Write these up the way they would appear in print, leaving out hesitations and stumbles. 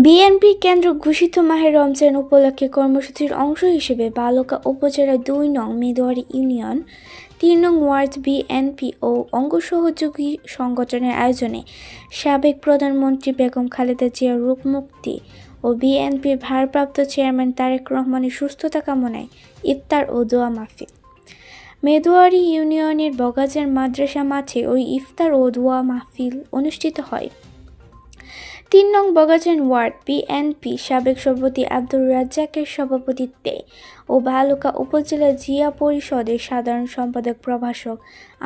BNP কেন্দ্র ঘোষিত মাহে রমজান উপলক্ষে কর্মসূচির অংশ হিসেবে বালুকা উপজেলার ২ নং মেদোয়ারী ইউনিয়ন ৩ নং ওয়ার্ড বিএনপি ও অঙ্গ সহযোগী সংগঠনের আয়োজনে সাবেক প্রধানমন্ত্রী বেগম খালেদা জিয়ার রোগমুক্তি ও বিএনপির ভারপ্রাপ্ত চেয়ারম্যান তারেক রহমানের সুস্থতা কামনায় ইফতার ও দোয়া মাহফিল। মেদোয়ারী ইউনিয়নের বগাজার মাদ্রাসা মাঠে ওই ইফতার ও দোয়া মাহফিল অনুষ্ঠিত হয়। ৩ নং বগাজান ওয়ার্ড বিএনপি সাবেক সভাপতি আব্দুর রাজ্জাকের সভাপতিত্বে ও বালুকা উপজেলা জিয়া পরিষদের সাধারণ সম্পাদক প্রভাষক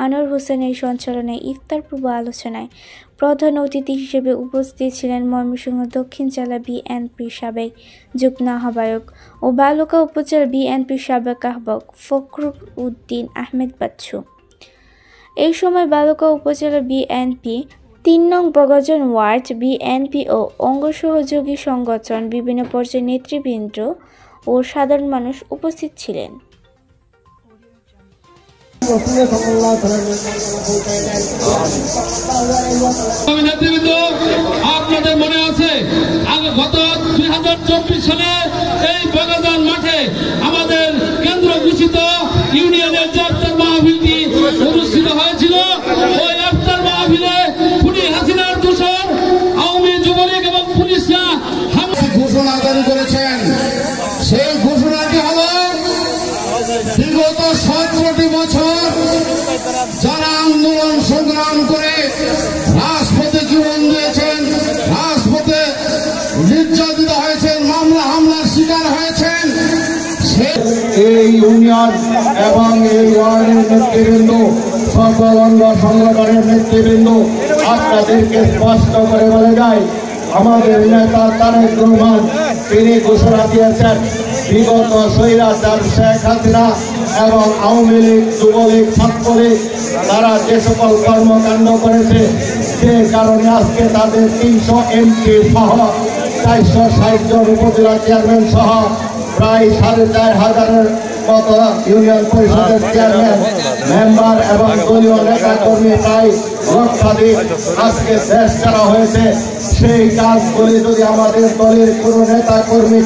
আনোয়ার হোসেনের সঞ্চালনায় ইফতার পূর্ব আলোচনায় প্রধান অতিথি হিসেবে উপস্থিত ছিলেন ময়মনসিংহ দক্ষিণ জেলা বিএনপির সাবেক যুগ্ম আহ্বায়ক ও বালুকা উপজেলা বিএনপির সাবেক আহ্বায়ক ফখরুল উদ্দিন আহমেদ বাচ্চু। এই সময় বালুকা উপজেলা বিএনপি ৩ নং বগাজান ওয়ার্ড বিএনপি ও অঙ্গ সহযোগী সংগঠন বিভিন্ন পর্যায়ের নেতৃবৃন্দ ও সাধারণ মানুষ উপস্থিত ছিলেন। আপনাদের মনে আছে গত ২০২৪ সালে এই বগাজান মাঠে আমাদের কেন্দ্র ঘোষিত ইউনিয়নের যে ইফতার মাহফিলটি অনুষ্ঠিত হয়েছিল। ওই ইফতার মাহফিলে হাসিনার দূষণ আওয়ামী যুবলীগ এবং পুলিশরা ঘোষণা জারি করেছেন। সেই ঘোষণাটি হল বিগত ১৭টি বছর যারা আন্দোলন সংগ্রাম করে রাজপথে জীবন দিয়েছেন, রাজপথে নির্যাতিত হয়েছেন, মামলা হামলার শিকার হয়েছেন, এই ইউনিয়ন এবং এই ওয়ার্ডের নেতৃবৃন্দ, সকল অঙ্গ সংগঠনের নেতৃবৃন্দ আপনাদেরকে স্পষ্ট করে বলে যায়, আমাদের নেতা তারেক রহমান তিনি ঘোষণা দিয়েছেন বিগত স্বৈরাচার শেখ হাসিনা এবং আওয়ামী লীগ, যুবলীগ, ছাত্রলীগ তারা যে সকল কর্মকাণ্ড করেছে, যে কারণে আজকে তাদের ৩০০ এমপি সহ ৪৬০ জন উপজেলা চেয়ারম্যান সহ প্রায় ৪৫০০ মতো ইউনিয়ন পরিষদের চেয়ারম্যান, মেম্বার এবং দলীয় নেতা কর্মী প্রায় লক্ষাধিক আজকে দেশ ছাড়া হয়েছে। সেই কাজগুলি যদি আমাদের দলের কোনো নেতা কর্মী